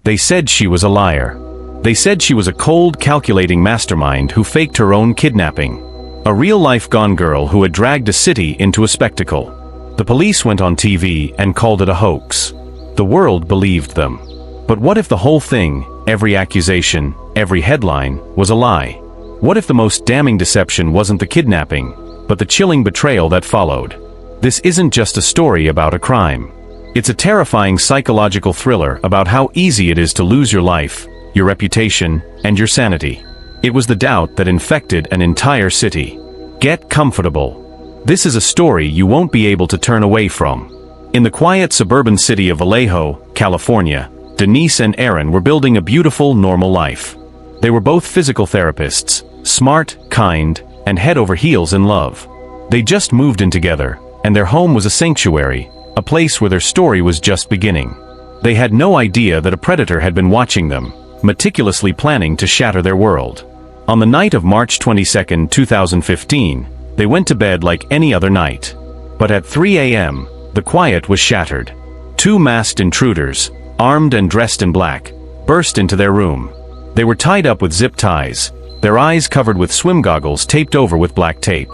They said she was a liar. They said she was a cold, calculating mastermind who faked her own kidnapping. A real-life gone girl who had dragged a city into a spectacle. The police went on TV and called it a hoax. The world believed them. But what if the whole thing, every accusation, every headline, was a lie? What if the most damning deception wasn't the kidnapping, but the chilling betrayal that followed? This isn't just a story about a crime. It's a terrifying psychological thriller about how easy it is to lose your life, your reputation, and your sanity. It was the doubt that infected an entire city. Get comfortable. This is a story you won't be able to turn away from. In the quiet suburban city of Vallejo, California, Denise and Aaron were building a beautiful, normal life. They were both physical therapists, smart, kind, and head over heels in love. They just moved in together, and their home was a sanctuary, a place where their story was just beginning. They had no idea that a predator had been watching them, meticulously planning to shatter their world. On the night of March 22, 2015, they went to bed like any other night. But at 3 a.m., the quiet was shattered. Two masked intruders, armed and dressed in black, burst into their room. They were tied up with zip ties, their eyes covered with swim goggles taped over with black tape.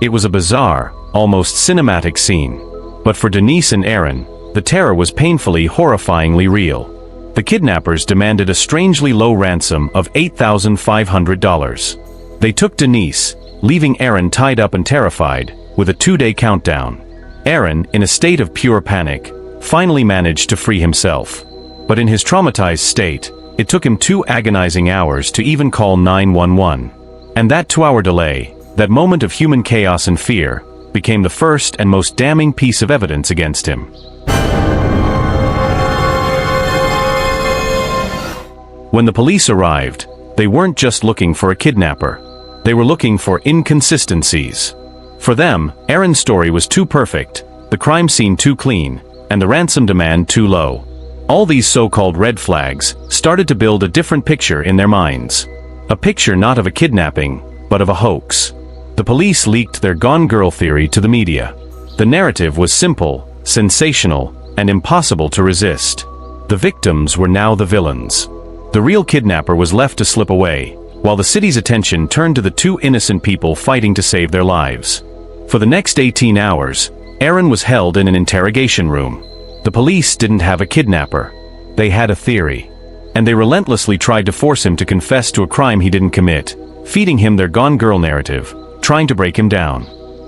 It was a bizarre, almost cinematic scene. But for Denise and Aaron, the terror was painfully, horrifyingly real. The kidnappers demanded a strangely low ransom of $8,500. They took Denise, leaving Aaron tied up and terrified, with a 2-day countdown. Aaron, in a state of pure panic, finally managed to free himself. But in his traumatized state, it took him 2 agonizing hours to even call 911. And that 2-hour delay, that moment of human chaos and fear, became the first and most damning piece of evidence against him. When the police arrived, they weren't just looking for a kidnapper. They were looking for inconsistencies. For them, Aaron's story was too perfect, the crime scene too clean, and the ransom demand too low. All these so-called red flags started to build a different picture in their minds. A picture not of a kidnapping, but of a hoax. The police leaked their gone girl theory to the media. The narrative was simple, sensational, and impossible to resist. The victims were now the villains. The real kidnapper was left to slip away, while the city's attention turned to the 2 innocent people fighting to save their lives. For the next 18 hours, Aaron was held in an interrogation room. The police didn't have a kidnapper. They had a theory. And they relentlessly tried to force him to confess to a crime he didn't commit, feeding him their gone girl narrative, trying to break him down.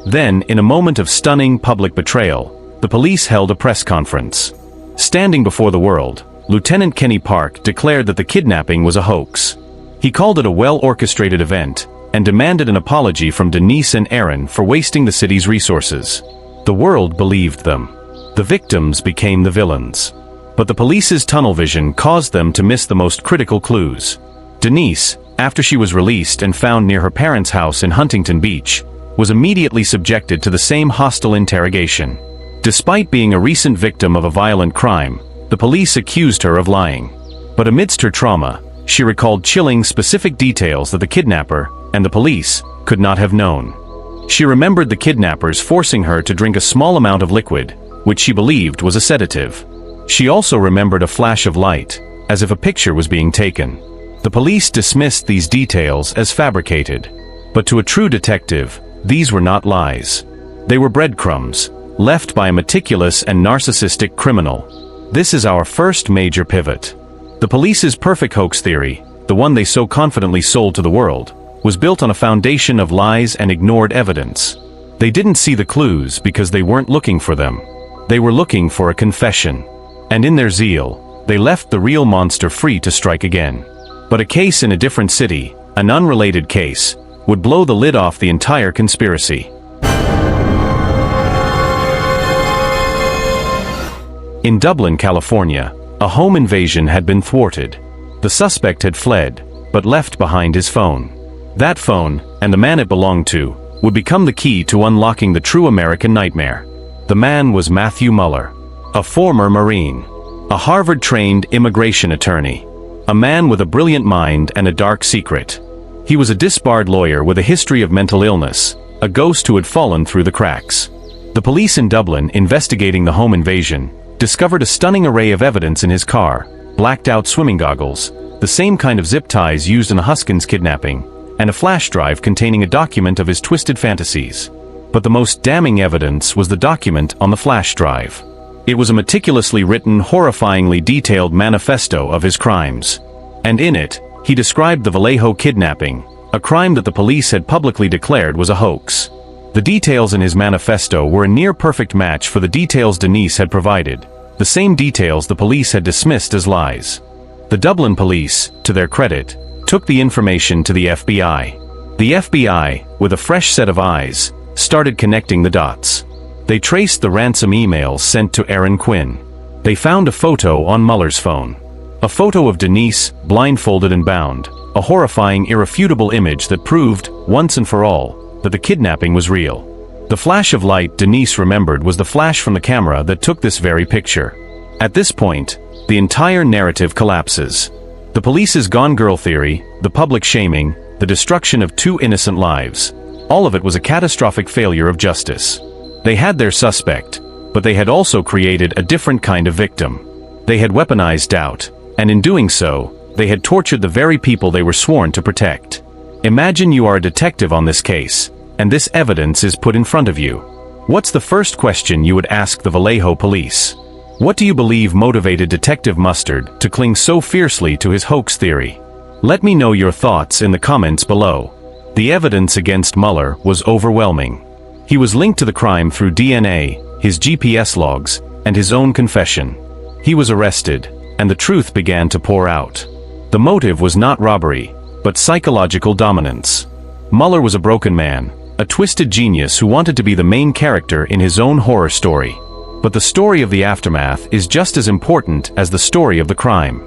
Then, in a moment of stunning public betrayal, the police held a press conference. Standing before the world, Lieutenant Kenny Park declared that the kidnapping was a hoax. He called it a well-orchestrated event, and demanded an apology from Denise and Aaron for wasting the city's resources. The world believed them. The victims became the villains. But the police's tunnel vision caused them to miss the most critical clues. Denise, after she was released and found near her parents' house in Huntington Beach, was immediately subjected to the same hostile interrogation. Despite being a recent victim of a violent crime, the police accused her of lying. But amidst her trauma, she recalled chilling specific details that the kidnapper, and the police, could not have known. She remembered the kidnappers forcing her to drink a small amount of liquid, which she believed was a sedative. She also remembered a flash of light, as if a picture was being taken. The police dismissed these details as fabricated. But to a true detective, these were not lies. They were breadcrumbs, left by a meticulous and narcissistic criminal. This is our first major pivot. The police's perfect hoax theory, the one they so confidently sold to the world, was built on a foundation of lies and ignored evidence. They didn't see the clues because they weren't looking for them. They were looking for a confession. And in their zeal, they left the real monster free to strike again. But a case in a different city, an unrelated case, would blow the lid off the entire conspiracy. In Dublin, California, a home invasion had been thwarted. The suspect had fled, but left behind his phone. That phone, and the man it belonged to, would become the key to unlocking the true American nightmare. The man was Matthew Muller, a former Marine, a Harvard-trained immigration attorney, a man with a brilliant mind and a dark secret. He was a disbarred lawyer with a history of mental illness, a ghost who had fallen through the cracks. The police in Dublin, investigating the home invasion, discovered a stunning array of evidence in his car, blacked-out swimming goggles, the same kind of zip ties used in the Huskins kidnapping, and a flash drive containing a document of his twisted fantasies. But the most damning evidence was the document on the flash drive. It was a meticulously written, horrifyingly detailed manifesto of his crimes. And in it, he described the Vallejo kidnapping, a crime that the police had publicly declared was a hoax. The details in his manifesto were a near-perfect match for the details Denise had provided, the same details the police had dismissed as lies. The Dublin police, to their credit, took the information to the FBI. The FBI, with a fresh set of eyes, started connecting the dots. They traced the ransom emails sent to Aaron Quinn. They found a photo on Muller's phone. A photo of Denise, blindfolded and bound, a horrifying, irrefutable image that proved, once and for all, that the kidnapping was real. The flash of light Denise remembered was the flash from the camera that took this very picture. At this point, the entire narrative collapses. The police's gone girl theory, the public shaming, the destruction of 2 innocent lives. All of it was a catastrophic failure of justice. They had their suspect, but they had also created a different kind of victim. They had weaponized doubt, and in doing so, they had tortured the very people they were sworn to protect. Imagine you are a detective on this case, and this evidence is put in front of you. What's the first question you would ask the Vallejo police? What do you believe motivated Detective Mustard to cling so fiercely to his hoax theory? Let me know your thoughts in the comments below. The evidence against Muller was overwhelming. He was linked to the crime through DNA, his GPS logs, and his own confession. He was arrested, and the truth began to pour out. The motive was not robbery, but psychological dominance. Muller was a broken man, a twisted genius who wanted to be the main character in his own horror story. But the story of the aftermath is just as important as the story of the crime.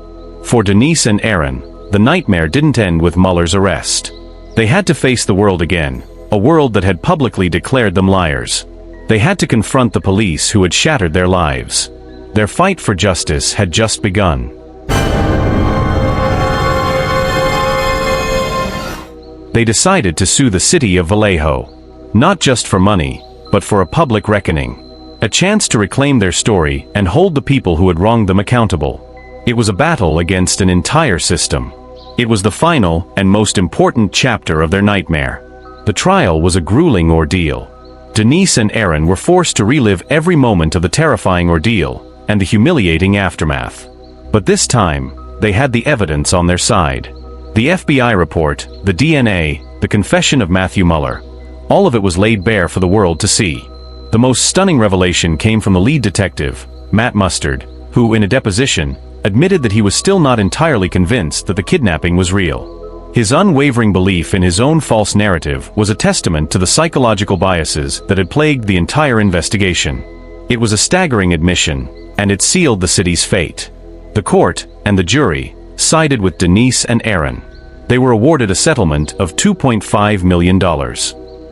For Denise and Aaron, the nightmare didn't end with Muller's arrest. They had to face the world again, a world that had publicly declared them liars. They had to confront the police who had shattered their lives. Their fight for justice had just begun. They decided to sue the city of Vallejo. Not just for money, but for a public reckoning. A chance to reclaim their story and hold the people who had wronged them accountable. It was a battle against an entire system. It was the final and most important chapter of their nightmare. The trial was a grueling ordeal. Denise and Aaron were forced to relive every moment of the terrifying ordeal and the humiliating aftermath. But this time, they had the evidence on their side. The FBI report, the DNA, the confession of Matthew Muller. All of it was laid bare for the world to see. The most stunning revelation came from the lead detective, Matt Mustard, who, in a deposition, admitted that he was still not entirely convinced that the kidnapping was real. His unwavering belief in his own false narrative was a testament to the psychological biases that had plagued the entire investigation. It was a staggering admission, and it sealed the city's fate. The court, and the jury, sided with Denise and Aaron. They were awarded a settlement of $2.5 million.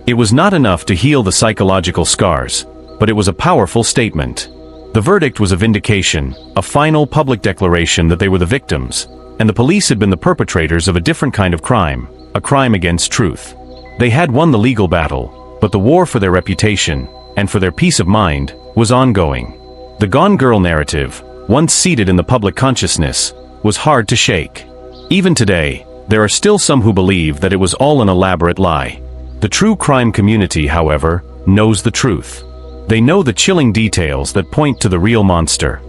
It was not enough to heal the psychological scars, but it was a powerful statement. The verdict was a vindication, a final public declaration that they were the victims, and the police had been the perpetrators of a different kind of crime, a crime against truth. They had won the legal battle, but the war for their reputation, and for their peace of mind, was ongoing. The Gone Girl narrative, once seated in the public consciousness, was hard to shake. Even today, there are still some who believe that it was all an elaborate lie. The true crime community, however, knows the truth. They know the chilling details that point to the real monster.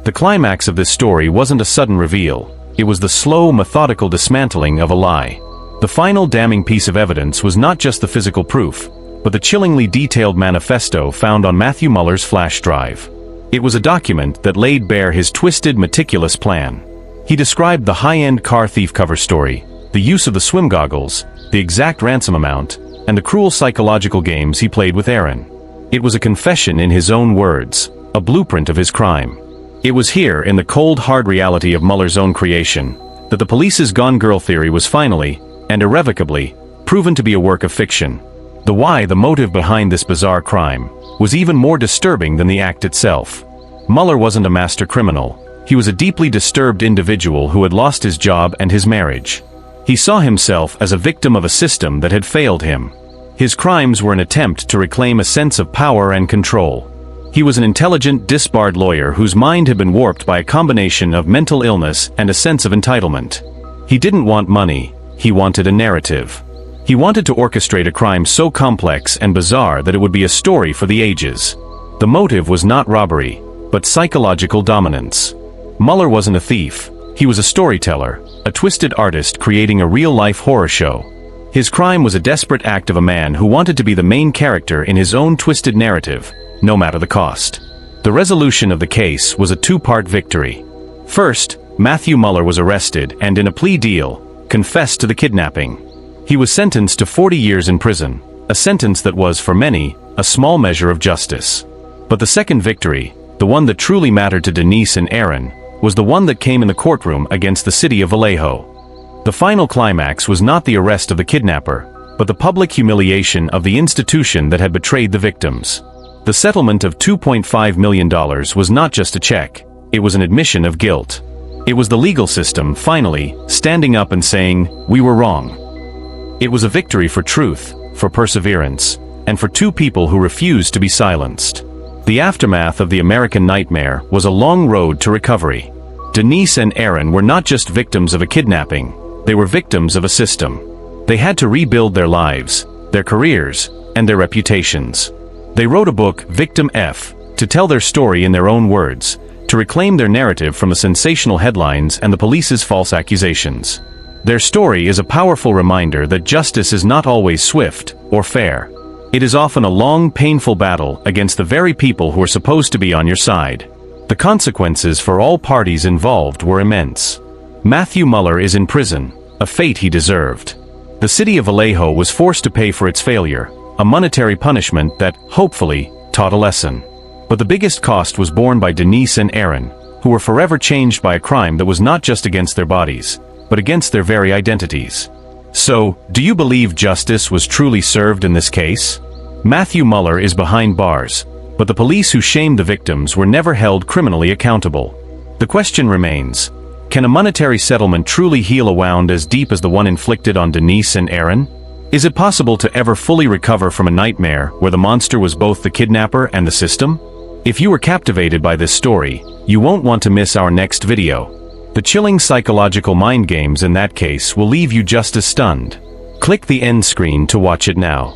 The climax of this story wasn't a sudden reveal. It was the slow, methodical dismantling of a lie. The final damning piece of evidence was not just the physical proof, but the chillingly detailed manifesto found on Matthew Muller's flash drive. It was a document that laid bare his twisted, meticulous plan. He described the high-end car thief cover story, the use of the swim goggles, the exact ransom amount, and the cruel psychological games he played with Aaron. It was a confession in his own words, a blueprint of his crime. It was here, in the cold, hard reality of Muller's own creation, that the police's Gone Girl theory was finally, and irrevocably, proven to be a work of fiction. The why, the motive behind this bizarre crime, was even more disturbing than the act itself. Muller wasn't a master criminal. He was a deeply disturbed individual who had lost his job and his marriage. He saw himself as a victim of a system that had failed him. His crimes were an attempt to reclaim a sense of power and control. He was an intelligent, disbarred lawyer whose mind had been warped by a combination of mental illness and a sense of entitlement. He didn't want money, he wanted a narrative. He wanted to orchestrate a crime so complex and bizarre that it would be a story for the ages. The motive was not robbery, but psychological dominance. Muller wasn't a thief, he was a storyteller, a twisted artist creating a real-life horror show. His crime was a desperate act of a man who wanted to be the main character in his own twisted narrative, no matter the cost. The resolution of the case was a two-part victory. First, Matthew Muller was arrested and, in a plea deal, confessed to the kidnapping. He was sentenced to 40 years in prison, a sentence that was, for many, a small measure of justice. But the second victory, the one that truly mattered to Denise and Aaron, was the one that came in the courtroom against the city of Vallejo. The final climax was not the arrest of the kidnapper, but the public humiliation of the institution that had betrayed the victims. The settlement of $2.5 million was not just a check, it was an admission of guilt. It was the legal system, finally, standing up and saying, "We were wrong." It was a victory for truth, for perseverance, and for two people who refused to be silenced. The aftermath of the American nightmare was a long road to recovery. Denise and Aaron were not just victims of a kidnapping, they were victims of a system. They had to rebuild their lives, their careers, and their reputations. They wrote a book, Victim F, to tell their story in their own words, to reclaim their narrative from the sensational headlines and the police's false accusations. Their story is a powerful reminder that justice is not always swift or fair. It is often a long, painful battle against the very people who are supposed to be on your side. The consequences for all parties involved were immense. Matthew Muller is in prison, a fate he deserved. The city of Vallejo was forced to pay for its failure, a monetary punishment that, hopefully, taught a lesson. But the biggest cost was borne by Denise and Aaron, who were forever changed by a crime that was not just against their bodies, but against their very identities. So, do you believe justice was truly served in this case? Matthew Muller is behind bars, but the police who shamed the victims were never held criminally accountable. The question remains, can a monetary settlement truly heal a wound as deep as the one inflicted on Denise and Aaron? Is it possible to ever fully recover from a nightmare where the monster was both the kidnapper and the system? If you were captivated by this story, you won't want to miss our next video. The chilling psychological mind games in that case will leave you just as stunned. Click the end screen to watch it now.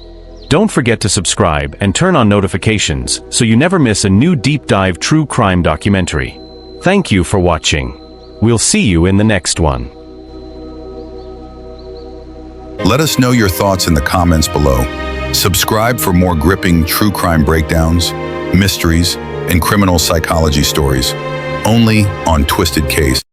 Don't forget to subscribe and turn on notifications so you never miss a new deep dive true crime documentary. Thank you for watching. We'll see you in the next one. Let us know your thoughts in the comments below. Subscribe for more gripping true crime breakdowns, mysteries, and criminal psychology stories, only on Twisted Case.